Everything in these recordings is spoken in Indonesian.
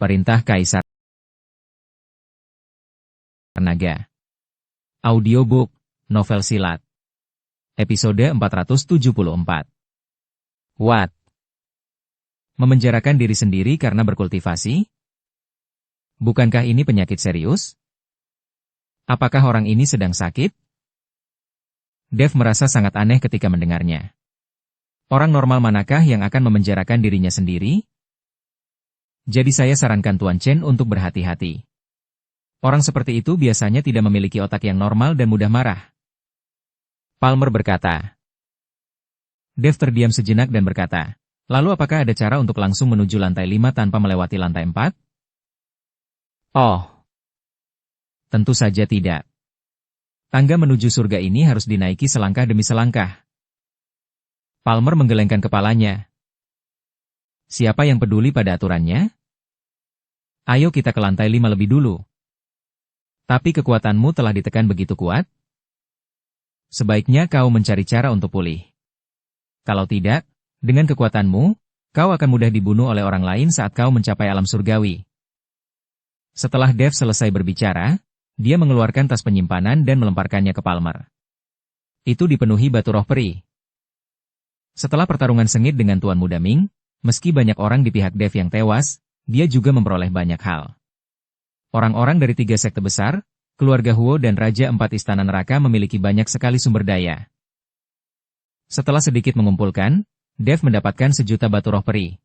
Perintah Kaisar Naga. Audiobook, novel silat. Episode 474. What? Memenjarakan diri sendiri karena berkultivasi? Bukankah ini penyakit serius? Apakah orang ini sedang sakit? Dev merasa sangat aneh ketika mendengarnya. Orang normal manakah yang akan memenjarakan dirinya sendiri? Jadi saya sarankan Tuan Chen untuk berhati-hati. Orang seperti itu biasanya tidak memiliki otak yang normal dan mudah marah. Palmer berkata. Dev terdiam sejenak dan berkata, lalu apakah ada cara untuk langsung menuju lantai 5 tanpa melewati lantai 4? Oh. Tentu saja tidak. Tangga menuju surga ini harus dinaiki selangkah demi selangkah. Palmer menggelengkan kepalanya. Siapa yang peduli pada aturannya? Ayo kita ke lantai 5 lebih dulu. Tapi kekuatanmu telah ditekan begitu kuat? Sebaiknya kau mencari cara untuk pulih. Kalau tidak, dengan kekuatanmu, kau akan mudah dibunuh oleh orang lain saat kau mencapai alam surgawi. Setelah Dev selesai berbicara, dia mengeluarkan tas penyimpanan dan melemparkannya ke Palmer. Itu dipenuhi batu roh peri. Setelah pertarungan sengit dengan Tuan Muda Ming, meski banyak orang di pihak Dev yang tewas, dia juga memperoleh banyak hal. Orang-orang dari 3 sekte besar, keluarga Huo dan Raja 4 Istana Neraka memiliki banyak sekali sumber daya. Setelah sedikit mengumpulkan, Dev mendapatkan 1.000.000 batu roh peri.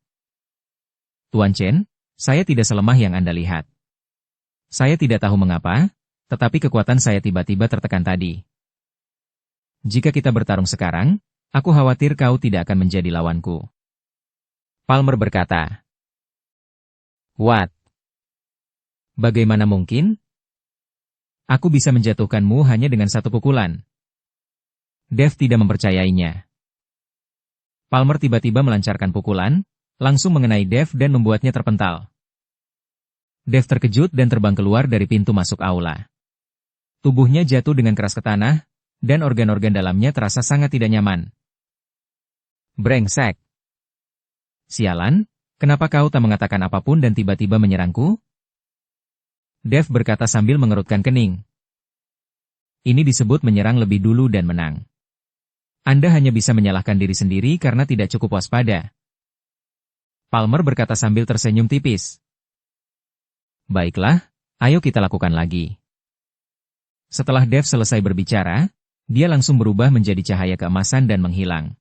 Tuan Chen, saya tidak selemah yang Anda lihat. Saya tidak tahu mengapa, tetapi kekuatan saya tiba-tiba tertekan tadi. Jika kita bertarung sekarang, aku khawatir kau tidak akan menjadi lawanku. Palmer berkata. What? Bagaimana mungkin? Aku bisa menjatuhkanmu hanya dengan 1 pukulan. Dev tidak mempercayainya. Palmer tiba-tiba melancarkan pukulan, langsung mengenai Dev dan membuatnya terpental. Dev terkejut dan terbang keluar dari pintu masuk aula. Tubuhnya jatuh dengan keras ke tanah, dan organ-organ dalamnya terasa sangat tidak nyaman. Brengsek! Sialan, kenapa kau tak mengatakan apapun dan tiba-tiba menyerangku? Dev berkata sambil mengerutkan kening. Ini disebut menyerang lebih dulu dan menang. Anda hanya bisa menyalahkan diri sendiri karena tidak cukup waspada. Palmer berkata sambil tersenyum tipis. Baiklah, ayo kita lakukan lagi. Setelah Dev selesai berbicara, dia langsung berubah menjadi cahaya keemasan dan menghilang.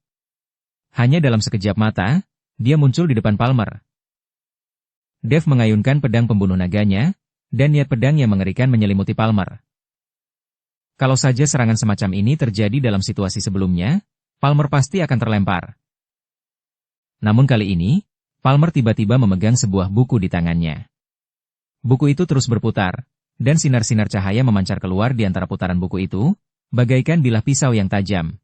Hanya dalam sekejap mata, dia muncul di depan Palmer. Dev mengayunkan pedang pembunuh naganya, dan niat pedang yang mengerikan menyelimuti Palmer. Kalau saja serangan semacam ini terjadi dalam situasi sebelumnya, Palmer pasti akan terlempar. Namun kali ini, Palmer tiba-tiba memegang sebuah buku di tangannya. Buku itu terus berputar, dan sinar-sinar cahaya memancar keluar di antara putaran buku itu, bagaikan bilah pisau yang tajam.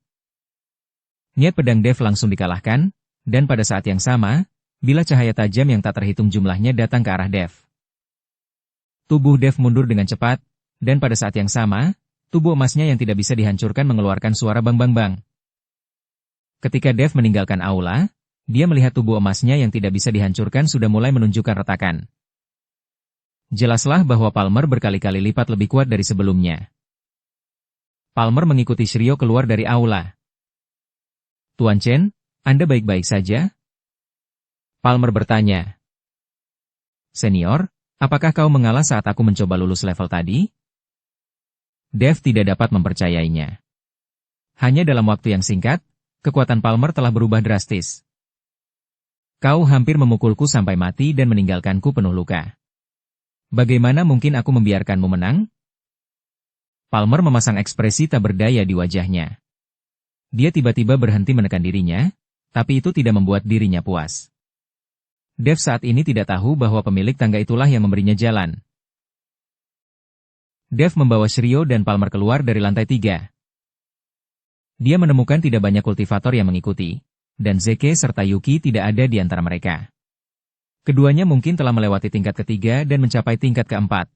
Niat pedang Dev langsung dikalahkan, dan pada saat yang sama, bilah cahaya tajam yang tak terhitung jumlahnya datang ke arah Dev. Tubuh Dev mundur dengan cepat, dan pada saat yang sama, tubuh emasnya yang tidak bisa dihancurkan mengeluarkan suara bang-bang-bang. Ketika Dev meninggalkan aula, dia melihat tubuh emasnya yang tidak bisa dihancurkan sudah mulai menunjukkan retakan. Jelaslah bahwa Palmer berkali-kali lipat lebih kuat dari sebelumnya. Palmer mengikuti Shiryo keluar dari aula. Tuan Chen, Anda baik-baik saja? Palmer bertanya. Senior, apakah kau mengalah saat aku mencoba lulus level tadi? Dev tidak dapat mempercayainya. Hanya dalam waktu yang singkat, kekuatan Palmer telah berubah drastis. Kau hampir memukulku sampai mati dan meninggalkanku penuh luka. Bagaimana mungkin aku membiarkanmu menang? Palmer memasang ekspresi tak berdaya di wajahnya. Dia tiba-tiba berhenti menekan dirinya, tapi itu tidak membuat dirinya puas. Dev saat ini tidak tahu bahwa pemilik tangga itulah yang memberinya jalan. Dev membawa Shiryo dan Palmer keluar dari lantai 3. Dia menemukan tidak banyak kultivator yang mengikuti, dan Zeke serta Yuki tidak ada di antara mereka. Keduanya mungkin telah melewati tingkat ketiga dan mencapai tingkat keempat.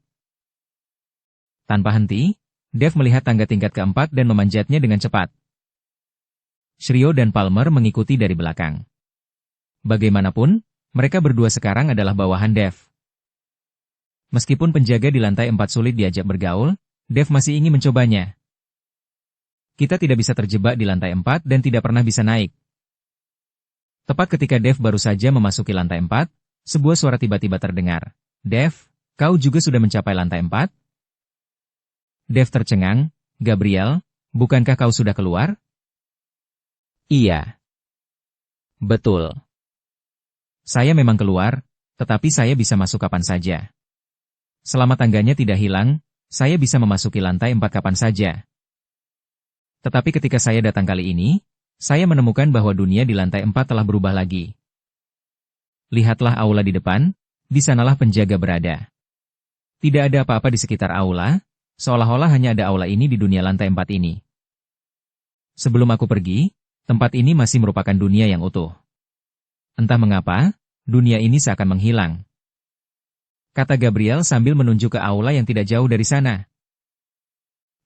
Tanpa henti, Dev melihat tangga tingkat keempat dan memanjatnya dengan cepat. Shiryo dan Palmer mengikuti dari belakang. Bagaimanapun, mereka berdua sekarang adalah bawahan Dev. Meskipun penjaga di lantai 4 sulit diajak bergaul, Dev masih ingin mencobanya. Kita tidak bisa terjebak di lantai 4 dan tidak pernah bisa naik. Tepat ketika Dev baru saja memasuki lantai 4, sebuah suara tiba-tiba terdengar. Dev, kau juga sudah mencapai lantai 4? Dev tercengang. Gabriel, bukankah kau sudah keluar? Iya. Betul. Saya memang keluar, tetapi saya bisa masuk kapan saja. Selama tangganya tidak hilang, saya bisa memasuki lantai 4 kapan saja. Tetapi ketika saya datang kali ini, saya menemukan bahwa dunia di lantai 4 telah berubah lagi. Lihatlah aula di depan, di sanalah penjaga berada. Tidak ada apa-apa di sekitar aula, seolah-olah hanya ada aula ini di dunia lantai 4 ini. Sebelum aku pergi, tempat ini masih merupakan dunia yang utuh. Entah mengapa, dunia ini seakan menghilang. Kata Gabriel sambil menunjuk ke aula yang tidak jauh dari sana.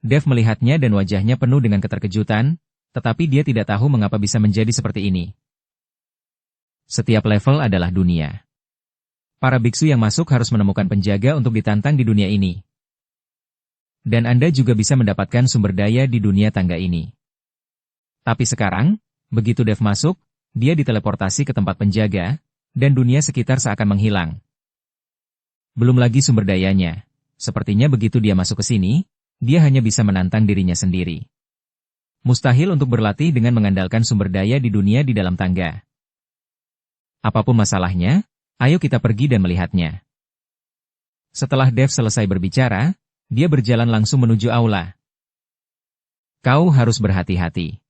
Dev melihatnya dan wajahnya penuh dengan keterkejutan, tetapi dia tidak tahu mengapa bisa menjadi seperti ini. Setiap level adalah dunia. Para biksu yang masuk harus menemukan penjaga untuk ditantang di dunia ini. Dan Anda juga bisa mendapatkan sumber daya di dunia tangga ini. Tapi sekarang, begitu Dev masuk, dia diteleportasi ke tempat penjaga, dan dunia sekitar seakan menghilang. Belum lagi sumber dayanya. Sepertinya begitu dia masuk ke sini, dia hanya bisa menantang dirinya sendiri. Mustahil untuk berlatih dengan mengandalkan sumber daya di dunia di dalam tangga. Apapun masalahnya, ayo kita pergi dan melihatnya. Setelah Dev selesai berbicara, dia berjalan langsung menuju aula. Kau harus berhati-hati.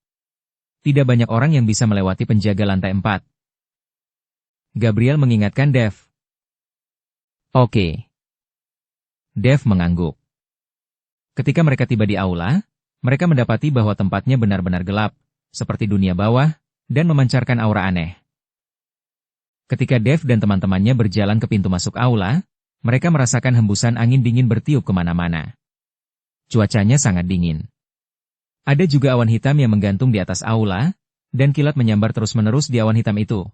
Tidak banyak orang yang bisa melewati penjaga lantai 4. Gabriel mengingatkan Dev. Oke. Dev mengangguk. Ketika mereka tiba di aula, mereka mendapati bahwa tempatnya benar-benar gelap, seperti dunia bawah, dan memancarkan aura aneh. Ketika Dev dan teman-temannya berjalan ke pintu masuk aula, mereka merasakan hembusan angin dingin bertiup kemana-mana. Cuacanya sangat dingin. Ada juga awan hitam yang menggantung di atas aula, dan kilat menyambar terus-menerus di awan hitam itu.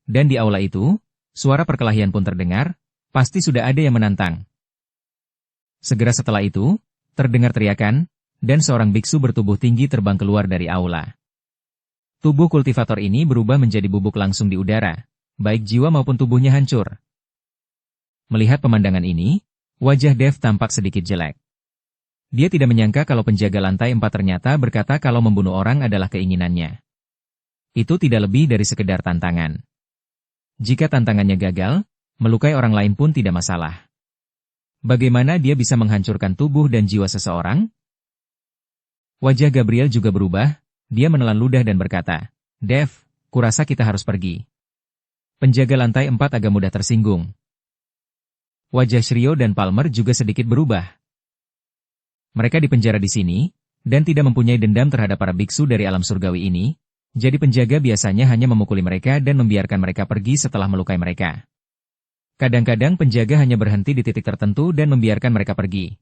Dan di aula itu, suara perkelahian pun terdengar, pasti sudah ada yang menantang. Segera setelah itu, terdengar teriakan, dan seorang biksu bertubuh tinggi terbang keluar dari aula. Tubuh kultivator ini berubah menjadi bubuk langsung di udara, baik jiwa maupun tubuhnya hancur. Melihat pemandangan ini, wajah Dev tampak sedikit jelek. Dia tidak menyangka kalau penjaga lantai 4 ternyata berkata kalau membunuh orang adalah keinginannya. Itu tidak lebih dari sekedar tantangan. Jika tantangannya gagal, melukai orang lain pun tidak masalah. Bagaimana dia bisa menghancurkan tubuh dan jiwa seseorang? Wajah Gabriel juga berubah, dia menelan ludah dan berkata, Dev, kurasa kita harus pergi. Penjaga lantai 4 agak mudah tersinggung. Wajah Shrio dan Palmer juga sedikit berubah. Mereka dipenjara di sini, dan tidak mempunyai dendam terhadap para biksu dari alam surgawi ini, jadi penjaga biasanya hanya memukuli mereka dan membiarkan mereka pergi setelah melukai mereka. Kadang-kadang penjaga hanya berhenti di titik tertentu dan membiarkan mereka pergi.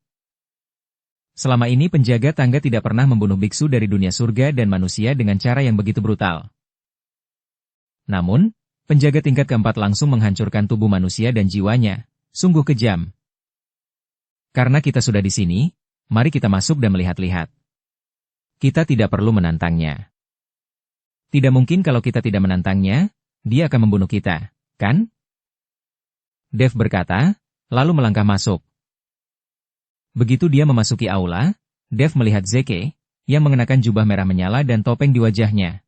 Selama ini penjaga tangga tidak pernah membunuh biksu dari dunia surga dan manusia dengan cara yang begitu brutal. Namun, penjaga tingkat keempat langsung menghancurkan tubuh manusia dan jiwanya, sungguh kejam. Karena kita sudah di sini, mari kita masuk dan melihat-lihat. Kita tidak perlu menantangnya. Tidak mungkin kalau kita tidak menantangnya, dia akan membunuh kita, kan? Dev berkata, lalu melangkah masuk. Begitu dia memasuki aula, Dev melihat Zeke, yang mengenakan jubah merah menyala dan topeng di wajahnya.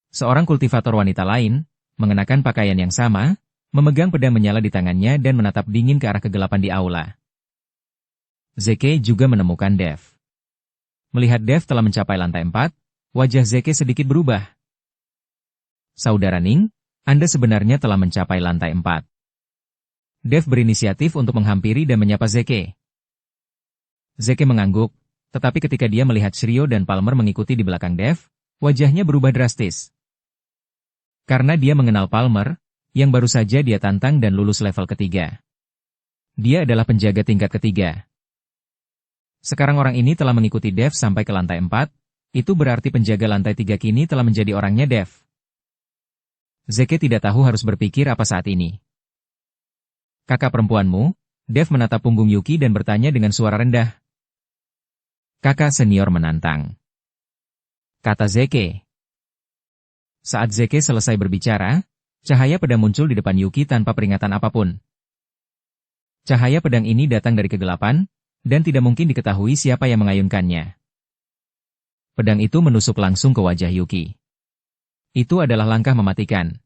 Seorang kultivator wanita lain, mengenakan pakaian yang sama, memegang pedang menyala di tangannya dan menatap dingin ke arah kegelapan di aula. Zeke juga menemukan Dev. Melihat Dev telah mencapai lantai 4, wajah Zeke sedikit berubah. Saudara Ning, Anda sebenarnya telah mencapai lantai 4. Dev berinisiatif untuk menghampiri dan menyapa Zeke. Zeke mengangguk, tetapi ketika dia melihat Shrio dan Palmer mengikuti di belakang Dev, wajahnya berubah drastis. Karena dia mengenal Palmer, yang baru saja dia tantang dan lulus level ketiga. Dia adalah penjaga tingkat ketiga. Sekarang orang ini telah mengikuti Dev sampai ke lantai 4, itu berarti penjaga lantai 3 kini telah menjadi orangnya Dev. Zeke tidak tahu harus berpikir apa saat ini. Kakak perempuanmu, Dev menatap punggung Yuki dan bertanya dengan suara rendah. Kakak senior menantang, kata Zeke. Saat Zeke selesai berbicara, cahaya pedang muncul di depan Yuki tanpa peringatan apapun. Cahaya pedang ini datang dari kegelapan, dan tidak mungkin diketahui siapa yang mengayunkannya. Pedang itu menusuk langsung ke wajah Yuki. Itu adalah langkah mematikan.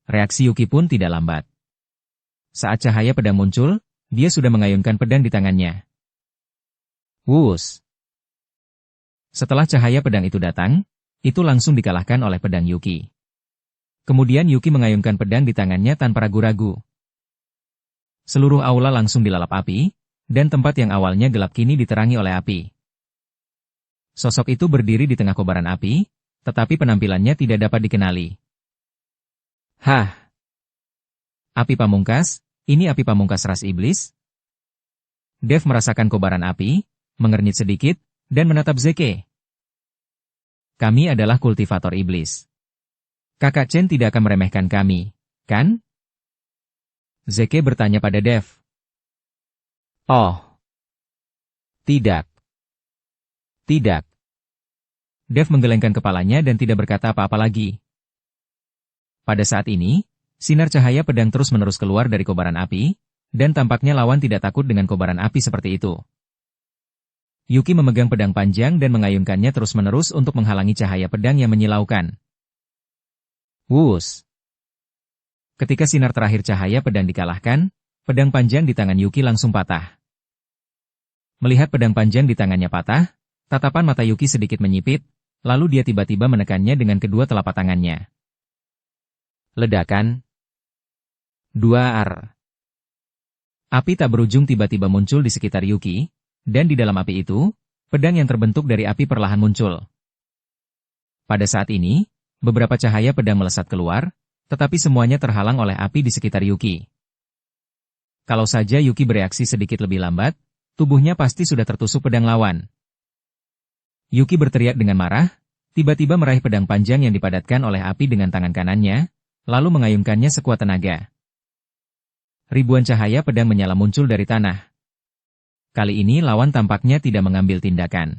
Reaksi Yuki pun tidak lambat. Saat cahaya pedang muncul, dia sudah mengayunkan pedang di tangannya. Wus! Setelah cahaya pedang itu datang, itu langsung dikalahkan oleh pedang Yuki. Kemudian Yuki mengayunkan pedang di tangannya tanpa ragu-ragu. Seluruh aula langsung dilalap api, dan tempat yang awalnya gelap kini diterangi oleh api. Sosok itu berdiri di tengah kobaran api, tetapi penampilannya tidak dapat dikenali. Hah! Api pamungkas, ini api pamungkas ras iblis? Dev merasakan kobaran api, mengernyit sedikit, dan menatap Zeke. Kami adalah kultivator iblis. Kakak Chen tidak akan meremehkan kami, kan? Zeke bertanya pada Dev. Oh. Tidak. Tidak. Dev menggelengkan kepalanya dan tidak berkata apa-apa lagi. Pada saat ini, sinar cahaya pedang terus-menerus keluar dari kobaran api, dan tampaknya lawan tidak takut dengan kobaran api seperti itu. Yuki memegang pedang panjang dan mengayunkannya terus-menerus untuk menghalangi cahaya pedang yang menyilaukan. Wus! Ketika sinar terakhir cahaya pedang dikalahkan, pedang panjang di tangan Yuki langsung patah. Melihat pedang panjang di tangannya patah, tatapan mata Yuki sedikit menyipit, lalu dia tiba-tiba menekannya dengan kedua telapak tangannya. Ledakan. 2R. Api tak berujung tiba-tiba muncul di sekitar Yuki, dan di dalam api itu, pedang yang terbentuk dari api perlahan muncul. Pada saat ini, beberapa cahaya pedang melesat keluar, tetapi semuanya terhalang oleh api di sekitar Yuki. Kalau saja Yuki bereaksi sedikit lebih lambat, tubuhnya pasti sudah tertusuk pedang lawan. Yuki berteriak dengan marah, tiba-tiba meraih pedang panjang yang dipadatkan oleh api dengan tangan kanannya, lalu mengayunkannya sekuat tenaga. Ribuan cahaya pedang menyala muncul dari tanah. Kali ini lawan tampaknya tidak mengambil tindakan.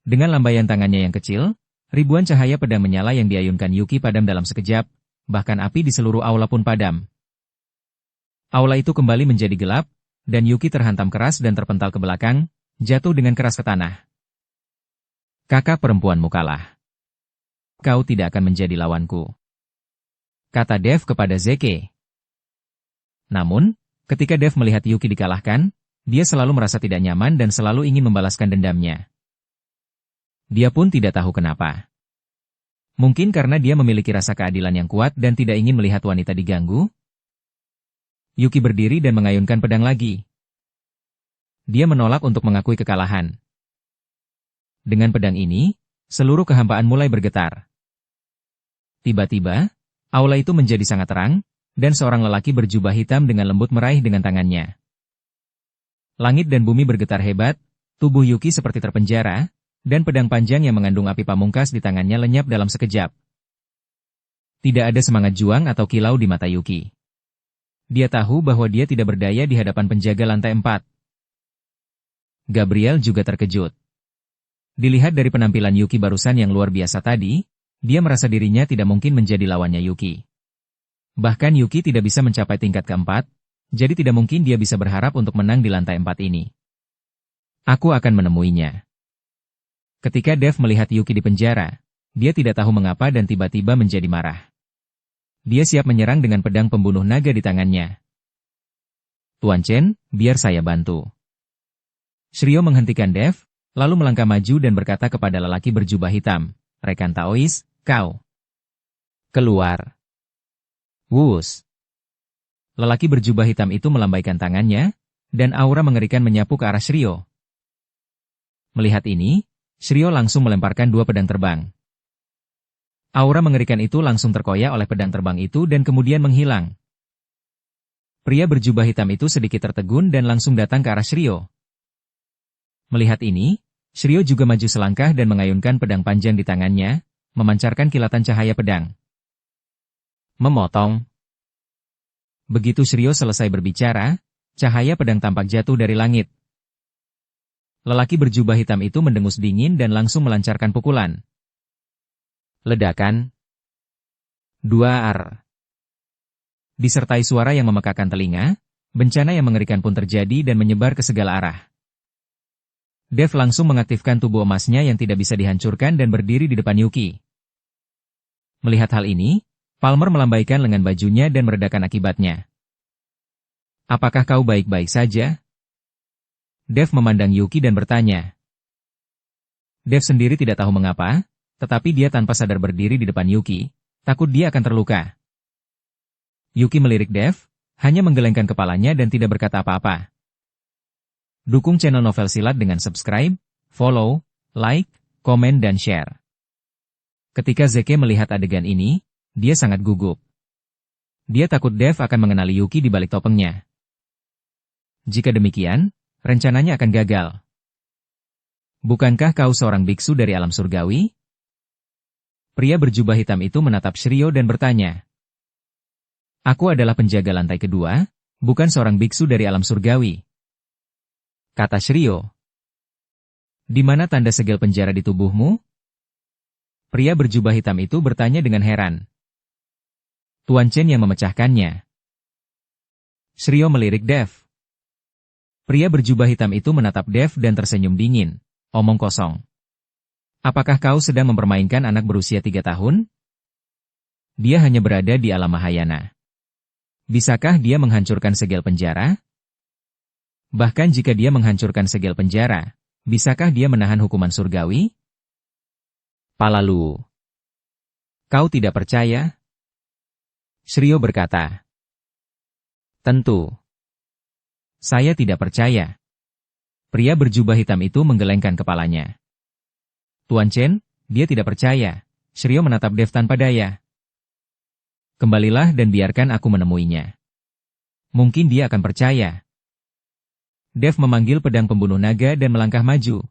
Dengan lambaian tangannya yang kecil, ribuan cahaya pedang menyala yang diayunkan Yuki padam dalam sekejap, bahkan api di seluruh aula pun padam. Aula itu kembali menjadi gelap, dan Yuki terhantam keras dan terpental ke belakang, jatuh dengan keras ke tanah. Kakak perempuanmu kalah. Kau tidak akan menjadi lawanku, kata Dev kepada Zeke. Namun, ketika Dev melihat Yuki dikalahkan, dia selalu merasa tidak nyaman dan selalu ingin membalaskan dendamnya. Dia pun tidak tahu kenapa. Mungkin karena dia memiliki rasa keadilan yang kuat dan tidak ingin melihat wanita diganggu. Yuki berdiri dan mengayunkan pedang lagi. Dia menolak untuk mengakui kekalahan. Dengan pedang ini, seluruh kehampaan mulai bergetar. Tiba-tiba, aula itu menjadi sangat terang, dan seorang lelaki berjubah hitam dengan lembut meraih dengan tangannya. Langit dan bumi bergetar hebat, tubuh Yuki seperti terpenjara, dan pedang panjang yang mengandung api pamungkas di tangannya lenyap dalam sekejap. Tidak ada semangat juang atau kilau di mata Yuki. Dia tahu bahwa dia tidak berdaya di hadapan penjaga lantai 4. Gabriel juga terkejut. Dilihat dari penampilan Yuki barusan yang luar biasa tadi, dia merasa dirinya tidak mungkin menjadi lawannya Yuki. Bahkan Yuki tidak bisa mencapai tingkat keempat, jadi tidak mungkin dia bisa berharap untuk menang di lantai 4 ini. Aku akan menemuinya. Ketika Dev melihat Yuki di penjara, dia tidak tahu mengapa dan tiba-tiba menjadi marah. Dia siap menyerang dengan pedang pembunuh naga di tangannya. Tuan Chen, biar saya bantu. Shiryo menghentikan Dev, lalu melangkah maju dan berkata kepada lelaki berjubah hitam, rekan Taois, kau keluar. Wus. Lelaki berjubah hitam itu melambaikan tangannya, dan aura mengerikan menyapu ke arah Shiryo. Melihat ini, Shiryo langsung melemparkan dua pedang terbang. Aura mengerikan itu langsung terkoyak oleh pedang terbang itu dan kemudian menghilang. Pria berjubah hitam itu sedikit tertegun dan langsung datang ke arah Shiryo. Melihat ini, Shiryo juga maju selangkah dan mengayunkan pedang panjang di tangannya, memancarkan kilatan cahaya pedang. Memotong. Begitu Shiryo selesai berbicara, cahaya pedang tampak jatuh dari langit. Lelaki berjubah hitam itu mendengus dingin dan langsung melancarkan pukulan. Ledakan. 2 ar. Disertai suara yang memekakan telinga, bencana yang mengerikan pun terjadi dan menyebar ke segala arah. Dev langsung mengaktifkan tubuh emasnya yang tidak bisa dihancurkan dan berdiri di depan Yuki. Melihat hal ini, Palmer melambaikan lengan bajunya dan meredakan akibatnya. Apakah kau baik-baik saja? Dev memandang Yuki dan bertanya. Dev sendiri tidak tahu mengapa, tetapi dia tanpa sadar berdiri di depan Yuki, takut dia akan terluka. Yuki melirik Dev, hanya menggelengkan kepalanya dan tidak berkata apa-apa. Dukung channel Novel Silat dengan subscribe, follow, like, komen dan share. Ketika Zeke melihat adegan ini, dia sangat gugup. Dia takut Dev akan mengenali Yuki di balik topengnya. Jika demikian, rencananya akan gagal. Bukankah kau seorang biksu dari alam surgawi? Pria berjubah hitam itu menatap Shiryo dan bertanya. Aku adalah penjaga lantai kedua, bukan seorang biksu dari alam surgawi. Kata Shiryo. Di mana tanda segel penjara di tubuhmu? Pria berjubah hitam itu bertanya dengan heran. Tuan Chen yang memecahkannya. Shiryo melirik Dev. Pria berjubah hitam itu menatap Dev dan tersenyum dingin. Omong kosong. Apakah kau sedang mempermainkan anak berusia 3 tahun? Dia hanya berada di alam Mahayana. Bisakah dia menghancurkan segel penjara? Bahkan jika dia menghancurkan segel penjara, bisakah dia menahan hukuman surgawi? Palalu. Kau tidak percaya? Shiryo berkata. Tentu. Saya tidak percaya. Pria berjubah hitam itu menggelengkan kepalanya. Tuan Chen, dia tidak percaya. Shiryo menatap Dev tanpa daya. Kembalilah dan biarkan aku menemuinya. Mungkin dia akan percaya. Dev memanggil pedang pembunuh naga dan melangkah maju.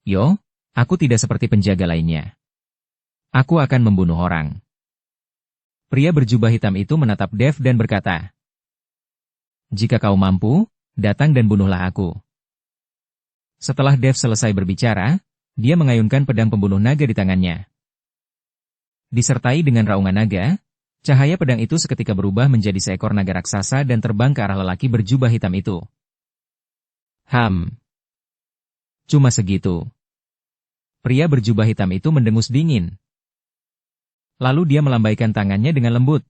Yo, aku tidak seperti penjaga lainnya. Aku akan membunuh orang. Pria berjubah hitam itu menatap Dev dan berkata. Jika kau mampu, datang dan bunuhlah aku. Setelah Dev selesai berbicara, dia mengayunkan pedang pembunuh naga di tangannya. Disertai dengan raungan naga, cahaya pedang itu seketika berubah menjadi seekor naga raksasa dan terbang ke arah lelaki berjubah hitam itu. Cuma segitu. Pria berjubah hitam itu mendengus dingin. Lalu dia melambaikan tangannya dengan lembut.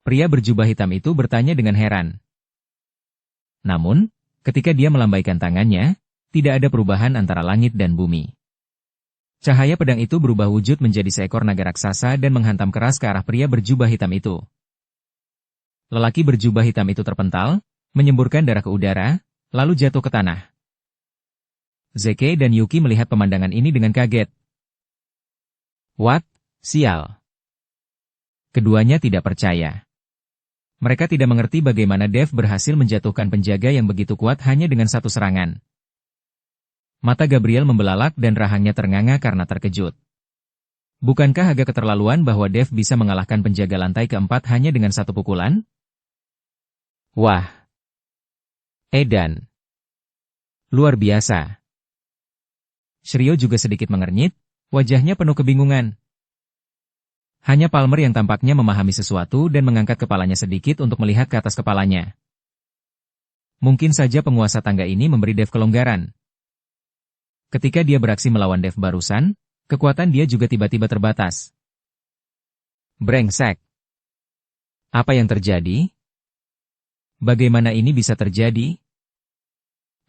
Pria berjubah hitam itu bertanya dengan heran. Namun, ketika dia melambaikan tangannya, tidak ada perubahan antara langit dan bumi. Cahaya pedang itu berubah wujud menjadi seekor naga raksasa dan menghantam keras ke arah pria berjubah hitam itu. Lelaki berjubah hitam itu terpental, menyemburkan darah ke udara, lalu jatuh ke tanah. Zeke dan Yuki melihat pemandangan ini dengan kaget. What? Sial. Keduanya tidak percaya. Mereka tidak mengerti bagaimana Dev berhasil menjatuhkan penjaga yang begitu kuat hanya dengan satu serangan. Mata Gabriel membelalak dan rahangnya ternganga karena terkejut. Bukankah agak keterlaluan bahwa Dev bisa mengalahkan penjaga lantai keempat hanya dengan satu pukulan? Wah. Edan. Luar biasa. Shiryo juga sedikit mengernyit, wajahnya penuh kebingungan. Hanya Palmer yang tampaknya memahami sesuatu dan mengangkat kepalanya sedikit untuk melihat ke atas kepalanya. Mungkin saja penguasa tangga ini memberi Dev kelonggaran. Ketika dia beraksi melawan Dev barusan, kekuatan dia juga tiba-tiba terbatas. Brengsek. Apa yang terjadi? Bagaimana ini bisa terjadi?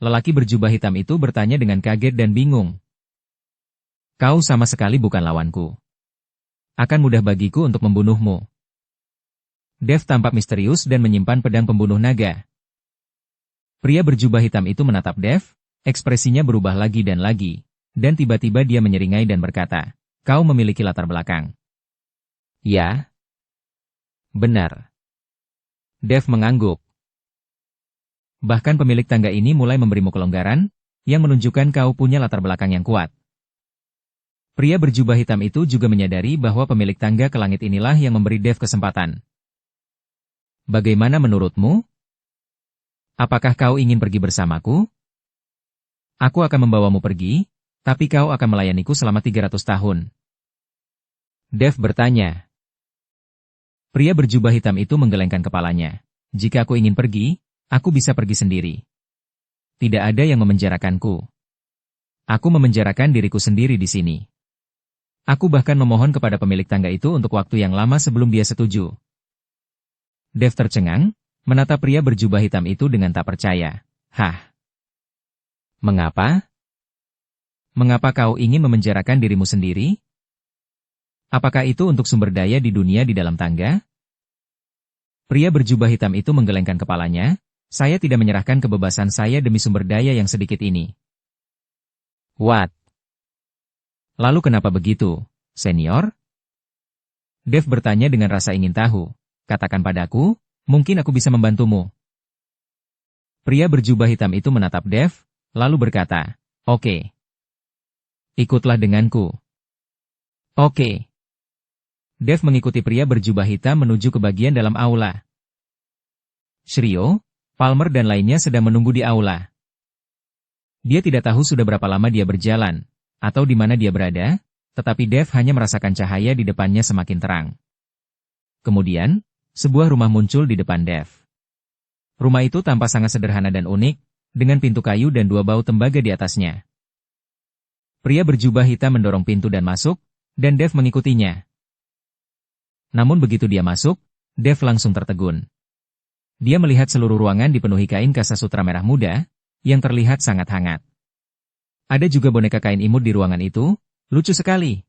Lelaki berjubah hitam itu bertanya dengan kaget dan bingung. Kau sama sekali bukan lawanku. Akan mudah bagiku untuk membunuhmu. Dev tampak misterius dan menyimpan pedang pembunuh naga. Pria berjubah hitam itu menatap Dev. Ekspresinya berubah lagi, dan tiba-tiba dia menyeringai dan berkata, kau memiliki latar belakang. Ya. Benar. Dev mengangguk. Bahkan pemilik tangga ini mulai memberimu kelonggaran, yang menunjukkan kau punya latar belakang yang kuat. Pria berjubah hitam itu juga menyadari bahwa pemilik tangga ke langit inilah yang memberi Dev kesempatan. Bagaimana menurutmu? Apakah kau ingin pergi bersamaku? Aku akan membawamu pergi, tapi kau akan melayaniku selama 300 tahun. Dev bertanya. Pria berjubah hitam itu menggelengkan kepalanya. Jika aku ingin pergi, aku bisa pergi sendiri. Tidak ada yang memenjarakanku. Aku memenjarakan diriku sendiri di sini. Aku bahkan memohon kepada pemilik tangga itu untuk waktu yang lama sebelum dia setuju. Dev tercengang, menatap pria berjubah hitam itu dengan tak percaya. Hah? Mengapa? Mengapa kau ingin memenjarakan dirimu sendiri? Apakah itu untuk sumber daya di dunia di dalam tangga? Pria berjubah hitam itu menggelengkan kepalanya. Saya tidak menyerahkan kebebasan saya demi sumber daya yang sedikit ini. What? Lalu kenapa begitu, senior? Dev bertanya dengan rasa ingin tahu. Katakan padaku, mungkin aku bisa membantumu. Pria berjubah hitam itu menatap Dev, lalu berkata, Oke. Ikutlah denganku. Oke. Dev mengikuti pria berjubah hitam menuju ke bagian dalam aula. Shiryo, Palmer dan lainnya sedang menunggu di aula. Dia tidak tahu sudah berapa lama dia berjalan, atau di mana dia berada, tetapi Dev hanya merasakan cahaya di depannya semakin terang. Kemudian, sebuah rumah muncul di depan Dev. Rumah itu tampak sangat sederhana dan unik, dengan pintu kayu dan 2 bau tembaga di atasnya. Pria berjubah hitam mendorong pintu dan masuk, dan Dev mengikutinya. Namun begitu dia masuk, Dev langsung tertegun. Dia melihat seluruh ruangan dipenuhi kain kasa sutra merah muda, yang terlihat sangat hangat. Ada juga boneka kain imut di ruangan itu, lucu sekali.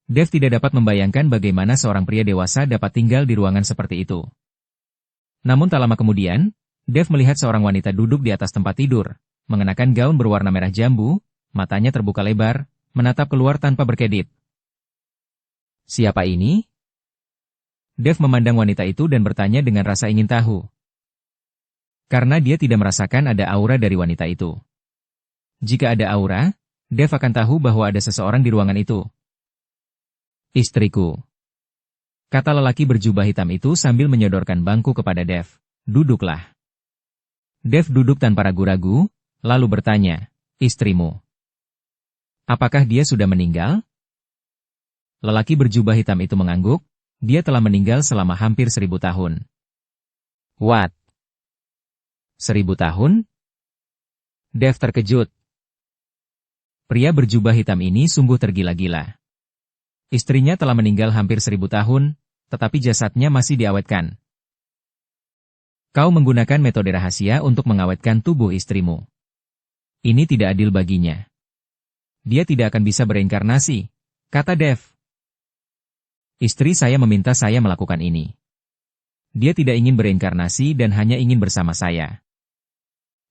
Dev tidak dapat membayangkan bagaimana seorang pria dewasa dapat tinggal di ruangan seperti itu. Namun tak lama kemudian, Dev melihat seorang wanita duduk di atas tempat tidur, mengenakan gaun berwarna merah jambu, matanya terbuka lebar, menatap keluar tanpa berkedip. Siapa ini? Dev memandang wanita itu dan bertanya dengan rasa ingin tahu. Karena dia tidak merasakan ada aura dari wanita itu. Jika ada aura, Dev akan tahu bahwa ada seseorang di ruangan itu. Istriku. Kata lelaki berjubah hitam itu sambil menyodorkan bangku kepada Dev. Duduklah. Dev duduk tanpa ragu-ragu, lalu bertanya, istrimu. Apakah dia sudah meninggal? Lelaki berjubah hitam itu mengangguk, dia telah meninggal selama hampir 1000 tahun. What? 1000 tahun? Dev terkejut. Pria berjubah hitam ini sungguh tergila-gila. Istrinya telah meninggal hampir 1000 tahun, tetapi jasadnya masih diawetkan. Kau menggunakan metode rahasia untuk mengawetkan tubuh istrimu. Ini tidak adil baginya. Dia tidak akan bisa bereinkarnasi, kata Dev. Istri saya meminta saya melakukan ini. Dia tidak ingin bereinkarnasi dan hanya ingin bersama saya.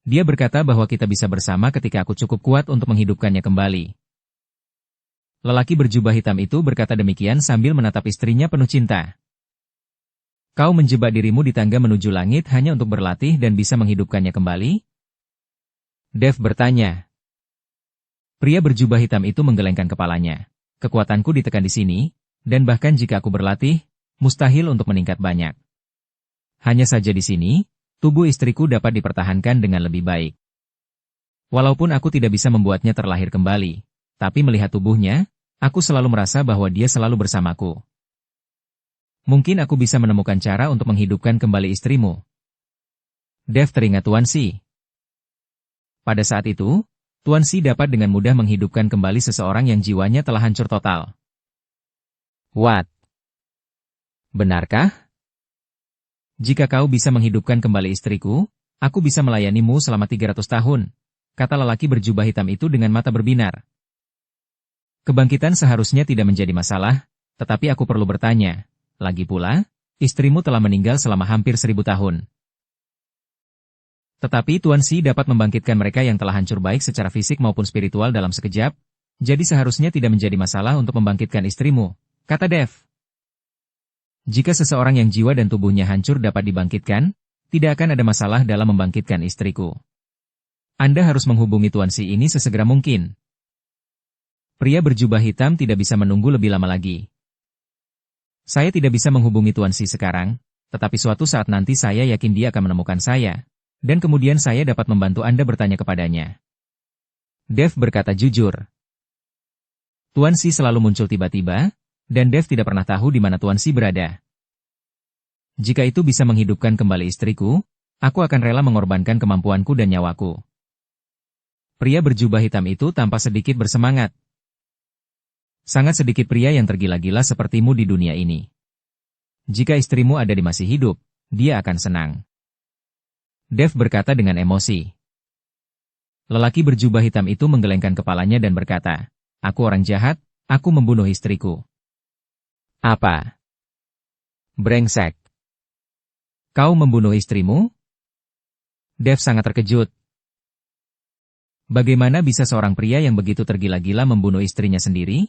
Dia berkata bahwa kita bisa bersama ketika aku cukup kuat untuk menghidupkannya kembali. Lelaki berjubah hitam itu berkata demikian sambil menatap istrinya penuh cinta. Kau menjebak dirimu di tangga menuju langit hanya untuk berlatih dan bisa menghidupkannya kembali? Dev bertanya. Pria berjubah hitam itu menggelengkan kepalanya. Kekuatanku ditekan di sini, dan bahkan jika aku berlatih, mustahil untuk meningkat banyak. Hanya saja di sini, tubuh istriku dapat dipertahankan dengan lebih baik. Walaupun aku tidak bisa membuatnya terlahir kembali, tapi melihat tubuhnya, aku selalu merasa bahwa dia selalu bersamaku. Mungkin aku bisa menemukan cara untuk menghidupkan kembali istrimu. Dev teringat Tuan Si. Pada saat itu, Tuan Si dapat dengan mudah menghidupkan kembali seseorang yang jiwanya telah hancur total. What? Benarkah? Jika kau bisa menghidupkan kembali istriku, aku bisa melayanimu selama 300 tahun, kata lelaki berjubah hitam itu dengan mata berbinar. Kebangkitan seharusnya tidak menjadi masalah, tetapi aku perlu bertanya, lagi pula, istrimu telah meninggal selama hampir 1000 tahun. Tetapi Tuan Si dapat membangkitkan mereka yang telah hancur baik secara fisik maupun spiritual dalam sekejap, jadi seharusnya tidak menjadi masalah untuk membangkitkan istrimu, kata Dev. Jika seseorang yang jiwa dan tubuhnya hancur dapat dibangkitkan, tidak akan ada masalah dalam membangkitkan istriku. Anda harus menghubungi Tuan Si ini sesegera mungkin. Pria berjubah hitam tidak bisa menunggu lebih lama lagi. Saya tidak bisa menghubungi Tuan Si sekarang, tetapi suatu saat nanti saya yakin dia akan menemukan saya, dan kemudian saya dapat membantu Anda bertanya kepadanya. Dev berkata jujur. Tuan Si selalu muncul tiba-tiba, dan Dev tidak pernah tahu di mana Tuan Si berada. Jika itu bisa menghidupkan kembali istriku, aku akan rela mengorbankan kemampuanku dan nyawaku. Pria berjubah hitam itu tampak sedikit bersemangat. Sangat sedikit pria yang tergila-gila sepertimu di dunia ini. Jika istrimu ada di masih hidup, dia akan senang. Dev berkata dengan emosi. Lelaki berjubah hitam itu menggelengkan kepalanya dan berkata, "Aku orang jahat, aku membunuh istriku." "Apa? Brengsek. Kau membunuh istrimu?" Dev sangat terkejut. Bagaimana bisa seorang pria yang begitu tergila-gila membunuh istrinya sendiri?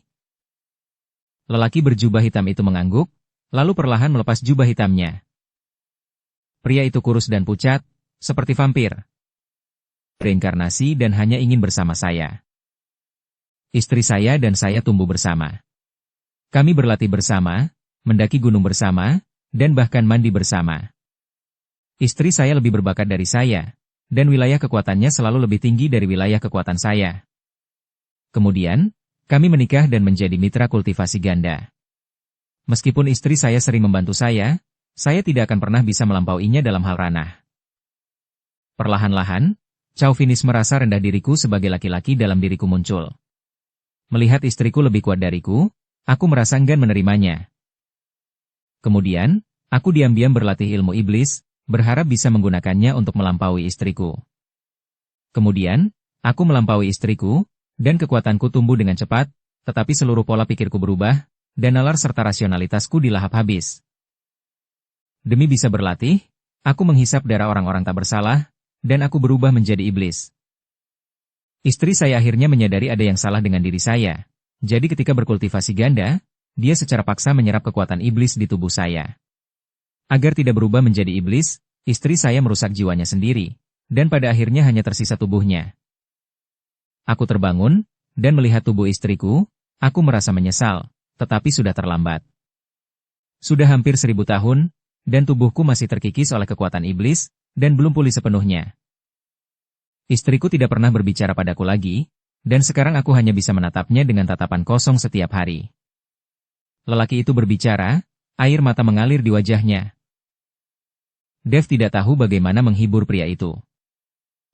Lelaki berjubah hitam itu mengangguk, lalu perlahan melepas jubah hitamnya. Pria itu kurus dan pucat, seperti vampir. Reinkarnasi dan hanya ingin bersama saya. Istri saya dan saya tumbuh bersama. Kami berlatih bersama, mendaki gunung bersama, dan bahkan mandi bersama. Istri saya lebih berbakat dari saya, dan wilayah kekuatannya selalu lebih tinggi dari wilayah kekuatan saya. Kemudian, kami menikah dan menjadi mitra kultivasi ganda. Meskipun istri saya sering membantu saya tidak akan pernah bisa melampauinya dalam hal ranah. Perlahan-lahan, Chauvinis merasa rendah diriku sebagai laki-laki dalam diriku muncul. Melihat istriku lebih kuat dariku, aku merasa enggan menerimanya. Kemudian, aku diam-diam berlatih ilmu iblis, berharap bisa menggunakannya untuk melampaui istriku. Kemudian, aku melampaui istriku, dan kekuatanku tumbuh dengan cepat, tetapi seluruh pola pikirku berubah, dan nalar serta rasionalitasku dilahap habis. Demi bisa berlatih, aku menghisap darah orang-orang tak bersalah, dan aku berubah menjadi iblis. Istri saya akhirnya menyadari ada yang salah dengan diri saya. Jadi ketika berkultivasi ganda, dia secara paksa menyerap kekuatan iblis di tubuh saya. Agar tidak berubah menjadi iblis, istri saya merusak jiwanya sendiri, dan pada akhirnya hanya tersisa tubuhnya. Aku terbangun, dan melihat tubuh istriku, aku merasa menyesal, tetapi sudah terlambat. Sudah hampir 1000 tahun, dan tubuhku masih terkikis oleh kekuatan iblis, dan belum pulih sepenuhnya. Istriku tidak pernah berbicara padaku lagi, dan sekarang aku hanya bisa menatapnya dengan tatapan kosong setiap hari. Lelaki itu berbicara, air mata mengalir di wajahnya. Dev tidak tahu bagaimana menghibur pria itu.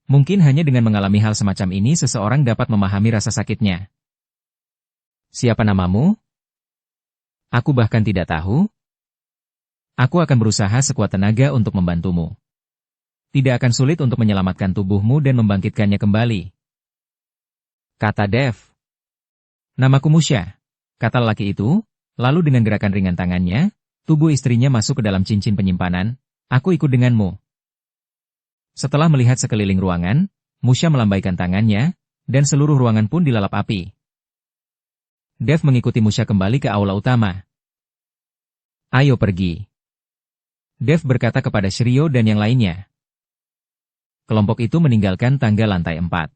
Mungkin hanya dengan mengalami hal semacam ini seseorang dapat memahami rasa sakitnya. "Siapa namamu?" "Aku bahkan tidak tahu." "Aku akan berusaha sekuat tenaga untuk membantumu. Tidak akan sulit untuk menyelamatkan tubuhmu dan membangkitkannya kembali," kata Dev. "Namaku Musha," kata lelaki itu, lalu dengan gerakan ringan tangannya, tubuh istrinya masuk ke dalam cincin penyimpanan. "Aku ikut denganmu." Setelah melihat sekeliling ruangan, Musha melambaikan tangannya, dan seluruh ruangan pun dilalap api. Dev mengikuti Musha kembali ke aula utama. "Ayo pergi," Dev berkata kepada Shiryo dan yang lainnya. Kelompok itu meninggalkan tangga lantai 4.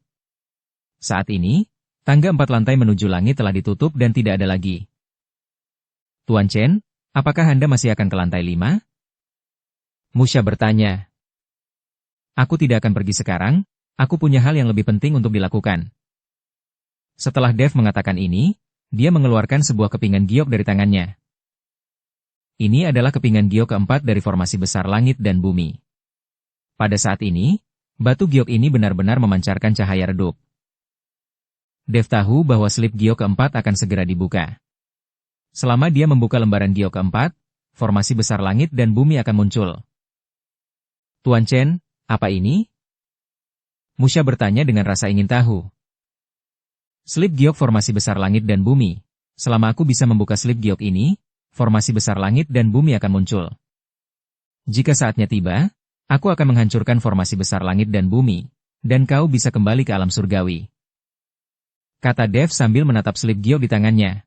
Saat ini, tangga 4 lantai menuju langit telah ditutup dan tidak ada lagi. "Tuan Chen, apakah Anda masih akan ke lantai 5? Musha bertanya. "Aku tidak akan pergi sekarang, aku punya hal yang lebih penting untuk dilakukan." Setelah Dev mengatakan ini, dia mengeluarkan sebuah kepingan giok dari tangannya. Ini adalah kepingan giok keempat dari formasi besar langit dan bumi. Pada saat ini, batu giok ini benar-benar memancarkan cahaya redup. Dev tahu bahwa slip giok keempat akan segera dibuka. Selama dia membuka lembaran giok keempat, formasi besar langit dan bumi akan muncul. "Tuan Chen, apa ini?" Musha bertanya dengan rasa ingin tahu. "Slip giok formasi besar langit dan bumi. Selama aku bisa membuka slip giok ini, formasi besar langit dan bumi akan muncul. Jika saatnya tiba, aku akan menghancurkan formasi besar langit dan bumi, dan kau bisa kembali ke alam surgawi," kata Dev sambil menatap slip giok di tangannya.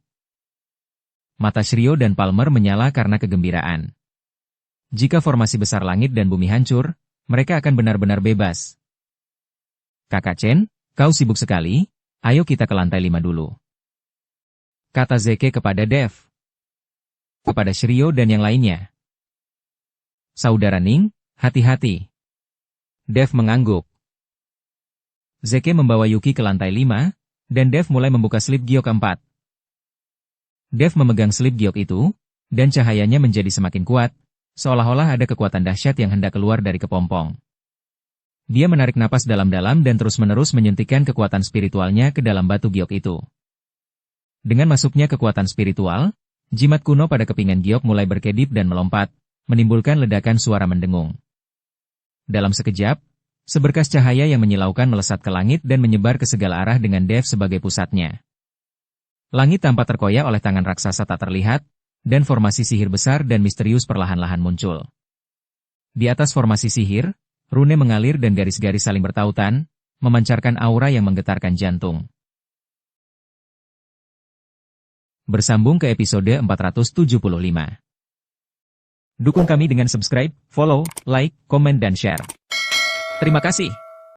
Mata Shiryo dan Palmer menyala karena kegembiraan. Jika formasi besar langit dan bumi hancur, mereka akan benar-benar bebas. "Kakak Chen, kau sibuk sekali, ayo kita ke lantai 5 dulu," kata Zeke kepada Dev. Kepada Shiryo dan yang lainnya. Saudara Ning, hati-hati. Dev mengangguk. Zeke membawa Yuki ke lantai 5, dan Dev mulai membuka slip giok keempat. Dev memegang slip giok itu, dan cahayanya menjadi semakin kuat, seolah-olah ada kekuatan dahsyat yang hendak keluar dari kepompong. Dia menarik napas dalam-dalam dan terus-menerus menyuntikkan kekuatan spiritualnya ke dalam batu giok itu. Dengan masuknya kekuatan spiritual, jimat kuno pada kepingan giok mulai berkedip dan melompat, menimbulkan ledakan suara mendengung. Dalam sekejap, seberkas cahaya yang menyilaukan melesat ke langit dan menyebar ke segala arah dengan Dev sebagai pusatnya. Langit tampak terkoyak oleh tangan raksasa tak terlihat, dan formasi sihir besar dan misterius perlahan-lahan muncul. Di atas formasi sihir, rune mengalir dan garis-garis saling bertautan, memancarkan aura yang menggetarkan jantung. Bersambung ke episode 475. Dukung kami dengan subscribe, follow, like, komen dan share. Terima kasih.